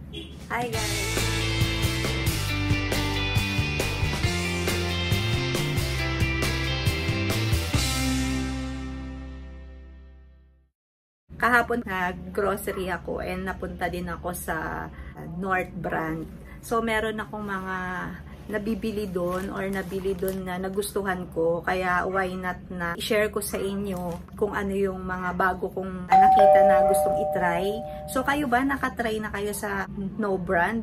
Hi guys! Kahapon nag-grocery ako and napunta din ako sa North Brand. So meron akong mga nabibili doon or nabili doon na nagustuhan ko. Kaya why not na i-share ko sa inyo kung ano yung mga bago kong nakita na gustong itry. So kayo ba nakatry na kayo sa No Brand?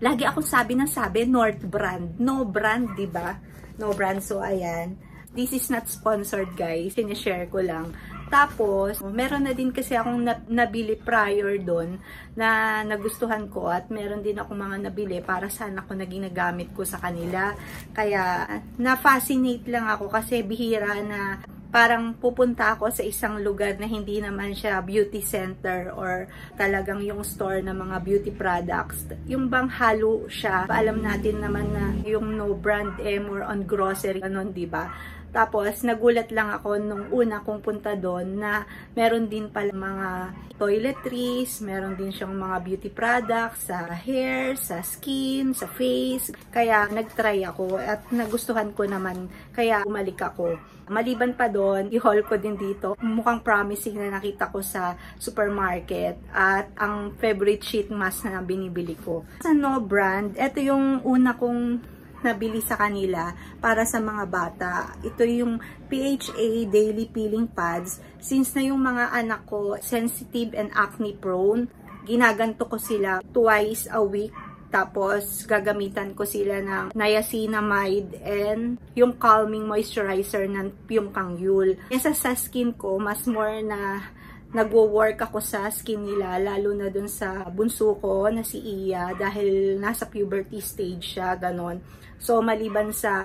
Lagi akong sabi North Brand. No Brand, di ba? No Brand. So ayan. This is not sponsored guys. Sinishare ko lang. Tapos, meron na din kasi akong nabili prior doon na nagustuhan ko at meron din akong mga nabili para sana ako na ginagamit ko sa kanila. Kaya, na-fascinate lang ako kasi bihira na parang pupunta ako sa isang lugar na hindi naman siya beauty center or talagang yung store ng mga beauty products. Yung bang halo siya. Alam natin naman na yung No Brand more on grocery, ganun, diba? Tapos, nagulat lang ako nung una kong punta doon na meron din pala mga toiletries, meron din siyang mga beauty products sa hair, sa skin, sa face. Kaya, nagtry ako at nagustuhan ko naman. Kaya, umalik ako. Maliban pa doon, i-haul ko din dito. Mukhang promising na nakita ko sa supermarket at ang favorite sheet mask na binibili ko. Sa No Brand, ito yung una kong nabili sa kanila para sa mga bata. Ito yung PHA Daily Peeling Pads. Since na yung mga anak ko sensitive and acne prone, ginaganto ko sila twice a week. Tapos gagamitan ko sila ng niacinamide and yung calming moisturizer ng Pyongkang Yul. Sa skin ko, mas more na nagwo-work ako sa skin nila, lalo na dun sa bunso ko na si Iya dahil nasa puberty stage siya, ganon. So, maliban sa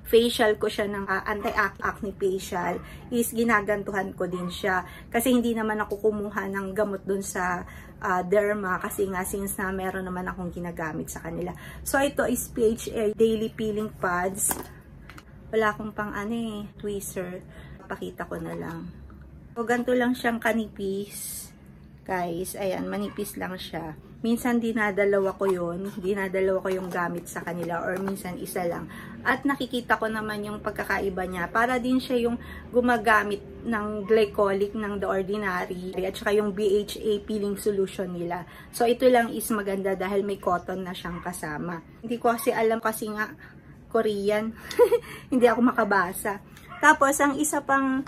facial ko siya ng anti-acne facial, is ginagantuhan ko din siya. Kasi hindi naman ako kumuha ng gamot dun sa derma kasi nga since na meron naman akong ginagamit sa kanila. So, ito is PHA Daily Peeling Pads. Wala akong pang tweezer. Pakita ko na lang. So, ganito lang siyang kanipis. Guys, ayan, manipis lang siya. Minsan dinadalawa ko yung gamit sa kanila or minsan isa lang. At nakikita ko naman yung pagkakaiba niya. Para din siya yung gumagamit ng glycolic ng The Ordinary at saka yung BHA peeling solution nila. So ito lang is maganda dahil may cotton na siyang kasama. Hindi ko kasi alam kasi nga Korean. Hindi ako makabasa. Tapos ang isa pang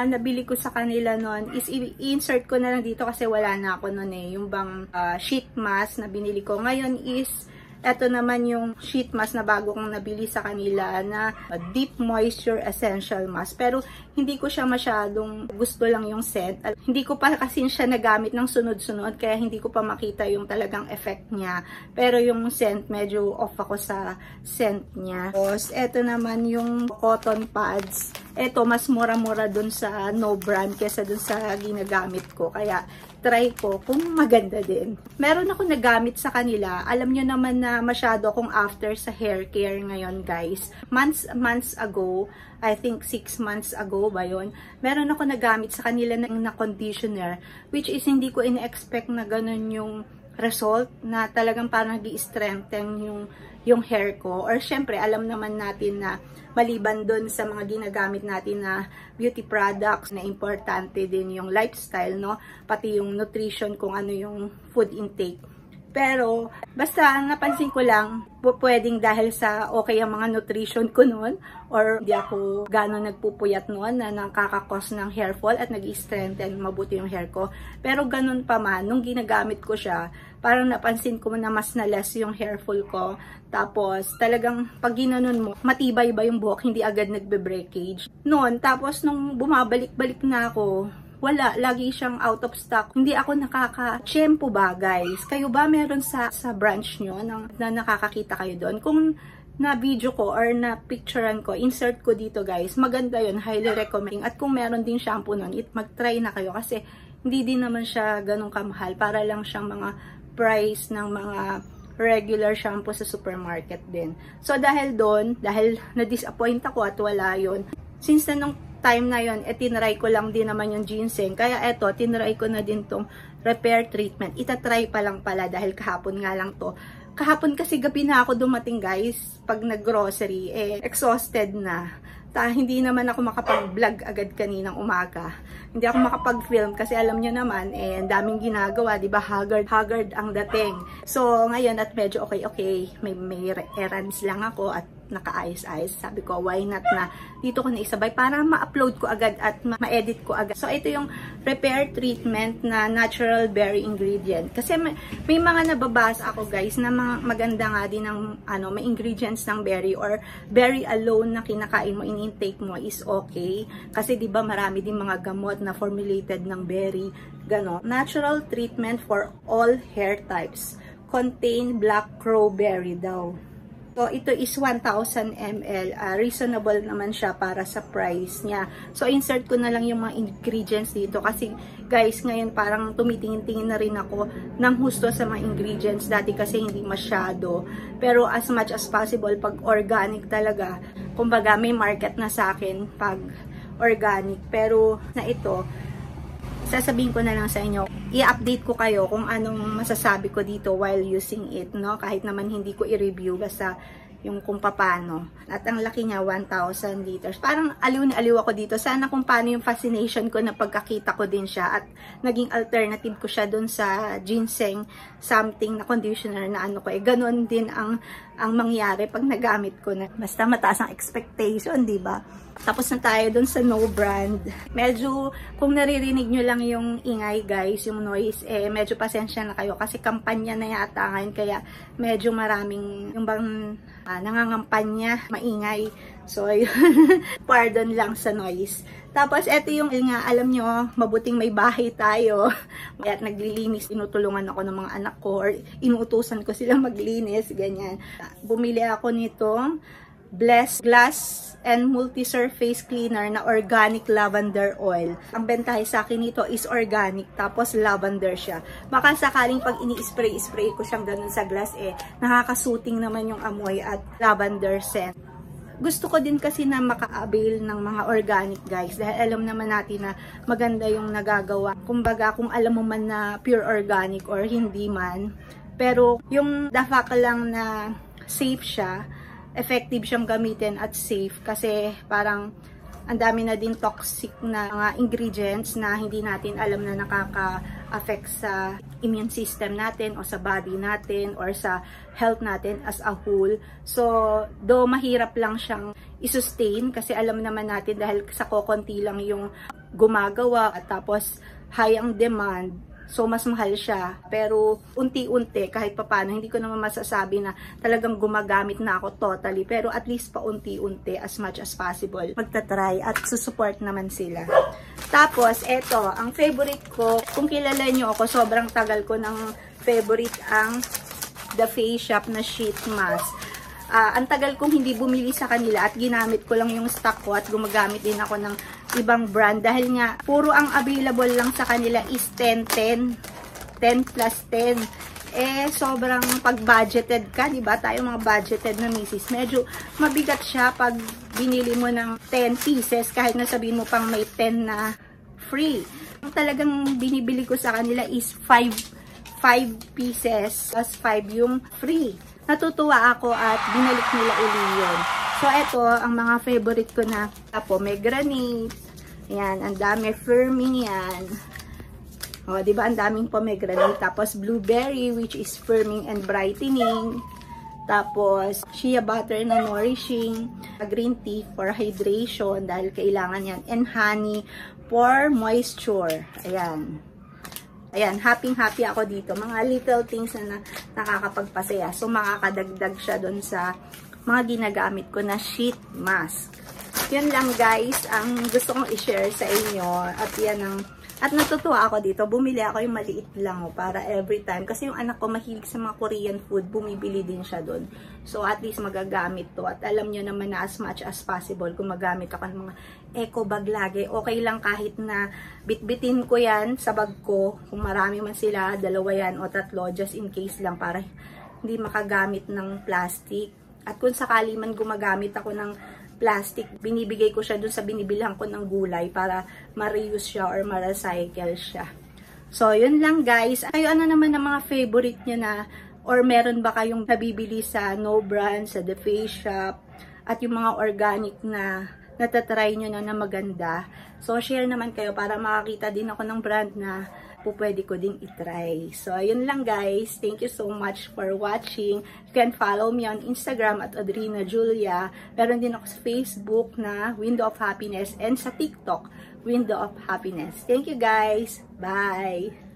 nabili ko sa kanila noon is i-insert ko na lang dito kasi wala na ako noon yung bang sheet mask na binili ko. Ngayon is eto naman yung sheet mask na bago kong nabili sa kanila na Deep Moisture Essential Mask. Pero hindi ko siya masyadong gusto lang yung scent. Hindi ko pa kasi siya nagamit ng sunod-sunod kaya hindi ko pa makita yung talagang effect niya. Pero yung scent, medyo off ako sa scent niya. Tapos eto naman yung cotton pads. Eto, mas mura-mura dun sa No Brand kesa dun sa ginagamit ko. Kaya, try ko kung maganda din. Meron ako nagamit sa kanila. Alam nyo naman na masyado akong after sa hair care ngayon, guys. Months ago, I think 6 months ago ba yun, meron ako nagamit sa kanila na conditioner, which is hindi ko in-expect na ganun yung result, na talagang parang nag-i-strengthen yung hair ko. Or syempre, alam naman natin na maliban doon sa mga ginagamit natin na beauty products, na importante din yung lifestyle, no? Pati yung nutrition, kung ano yung food intake. Pero, basta napansin ko lang, pwedeng dahil sa okay ang mga nutrition ko noon, or hindi ako gano'n nagpupuyat noon na nakakakos ng hair fall at nag-strengthen mabuti yung hair ko. Pero ganun pa man, nung ginagamit ko siya, parang napansin ko na mas na-less yung hair fall ko. Tapos, talagang pag ginanon mo, matibay ba yung buhok, hindi agad nagbe-breakage. Noon, tapos nung bumabalik-balik na ako, wala, lagi siyang out of stock. Hindi ako nakaka-shampoo ba, guys? Kayo ba meron sa branch nyo na nakakakita kayo doon? Kung na-video ko or na-picturean ko, insert ko dito, guys. Maganda yun, highly recommend. At kung meron din shampoo nun, mag-try na kayo kasi hindi din naman siya ganun kamahal. Para lang siyang mga price ng mga regular shampoo sa supermarket din. So, dahil doon, dahil na-disappoint ako at wala yun, since na nung time na yon, tinry ko lang din naman yung ginseng. Kaya eto, tinry ko na din tong repair treatment. Itatry pa lang pala dahil kahapon nga lang to. Kahapon kasi gabi na ako dumating guys, pag nag-grocery, exhausted na. Hindi naman ako makapag-vlog agad kaninang umaga. Hindi ako makapag-film kasi alam nyo naman, daming ginagawa, di ba? Haggard ang dating. So, ngayon at medyo okay, may errands lang ako at nakaayos-ayos. Sabi ko, why not na dito ko na isabay para ma-upload ko agad at ma-edit ko agad. So, ito yung repair treatment na natural berry ingredient. Kasi may mga nababasa ako guys na maganda nga din ng may ingredients ng berry or berry alone na kinakain mo, in-intake mo is okay. Kasi 'di ba marami din mga gamot na formulated ng berry, gano. Natural treatment for all hair types. Contain black crowberry daw. So, ito is 1,000 ml. Reasonable naman siya para sa price niya. So, insert ko na lang yung mga ingredients dito. Kasi, guys, ngayon parang tumitingin-tingin na rin ako ng husto sa mga ingredients. Dati kasi hindi masyado. Pero, as much as possible, pag organic talaga, kumbaga, may market na sa akin pag organic. Pero, na ito, sasabihin ko na lang sa inyo, i-update ko kayo kung anong masasabi ko dito while using it, no? Kahit naman hindi ko i-review, basta yung kung paano. At ang laki niya, 1,000 liters. Parang aliw na aliw ako dito. Sana kung paano yung fascination ko na pagkakita ko din siya at naging alternative ko siya dun sa ginseng something na conditioner na ano ko. Ganon din ang mangyari pag nagamit ko na. Basta mataas ang expectation, di ba? Tapos na tayo dun sa no brand. Medyo, kung naririnig nyo lang yung ingay guys, yung noise, medyo pasensya na kayo kasi kampanya na yata ngayon, kaya medyo maraming yung bang nangangampanya, maingay. So, pardon lang sa noise. Tapos, eto yung nga, alam nyo, mabuting may bahay tayo. Kaya naglilinis, tinutulungan ako ng mga anak ko or inuutusan ko silang maglinis, ganyan. Bumili ako nitong Blessed Glass and Multi-Surface Cleaner na organic lavender oil. Ang bentahe sa akin nito is organic, tapos lavender siya. Baka sakaling pag ini-spray ko siyang ganun sa glass, nakakasuting naman yung amoy at lavender scent. Gusto ko din kasi na maka-avail ng mga organic guys, dahil alam naman natin na maganda yung nagagawa. Kumbaga, kung alam mo man na pure organic or hindi man, pero yung dafa ka lang na safe siya, effective siyang gamitin at safe kasi parang ang dami na din toxic na mga ingredients na hindi natin alam na nakaka-affect sa immune system natin o sa body natin or sa health natin as a whole. So, though mahirap lang siyang i-sustain kasi alam naman natin dahil sa kokonti lang yung gumagawa at tapos high ang demand. So, mas mahal siya. Pero, unti-unti, kahit papano, hindi ko naman masasabi na talagang gumagamit na ako totally. Pero, at least paunti-unti, as much as possible, magta-try at susupport naman sila. Tapos, eto, ang favorite ko, kung kilala nyo ako, sobrang tagal ko ng favorite ang The Face Shop na sheet mask. Ang tagal kong hindi bumili sa kanila at ginamit ko lang yung stock ko at gumagamit din ako ng ibang brand dahil nga puro ang available lang sa kanila is 10 plus 10. Sobrang pag-budgeted ka, diba? Tayo mga budgeted na misis. Medyo mabigat siya pag binili mo ng 10 pieces kahit na sabihin mo pang may 10 na free. Ang talagang binibili ko sa kanila is 5 pieces plus 5 yung free. Natutuwa ako at binalik nila uli yun. So, ito, ang mga favorite ko na pomegranate. Ayan, ang dami firming yan. O, diba, ang daming pomegranate. Tapos, blueberry, which is firming and brightening. Tapos, shea butter na nourishing. Green tea for hydration dahil kailangan yan. And honey for moisture. Ayan. Ayan, happy ako dito. Mga little things na nakakapagpasaya. So, makakadagdag siya doon sa mga ginagamit ko na sheet mask. Yun lang guys, ang gusto kong i-share sa inyo. At natutuwa ako dito. Bumili ako yung maliit lang para every time. Kasi yung anak ko mahilig sa mga Korean food, bumibili din siya doon. So, at least magagamit to. At alam nyo naman na as much as possible, kung magamit ako ng mga eco bag lagi, okay lang kahit na bitbitin ko yan sa bag ko. Kung marami man sila, 2 yan o 3, just in case lang para hindi makagamit ng plastic. At kung sakali man gumagamit ako ng plastic, binibigay ko siya dun sa binibilhan ko ng gulay para ma-reuse siya or ma-recycle siya. So, yun lang guys. Kayo ano naman ang mga favorite nyo na, or meron ba kayong nabibili sa No Brand, sa The Face Shop, at yung mga organic na natatry nyo na maganda. So, share naman kayo para makakita din ako ng brand na pwede ko din itry. So, ayun lang guys. Thank you so much for watching. You can follow me on Instagram at Audrina Julia. Meron din ako sa Facebook na Window of Happiness and sa TikTok, Window of Happiness. Thank you guys. Bye!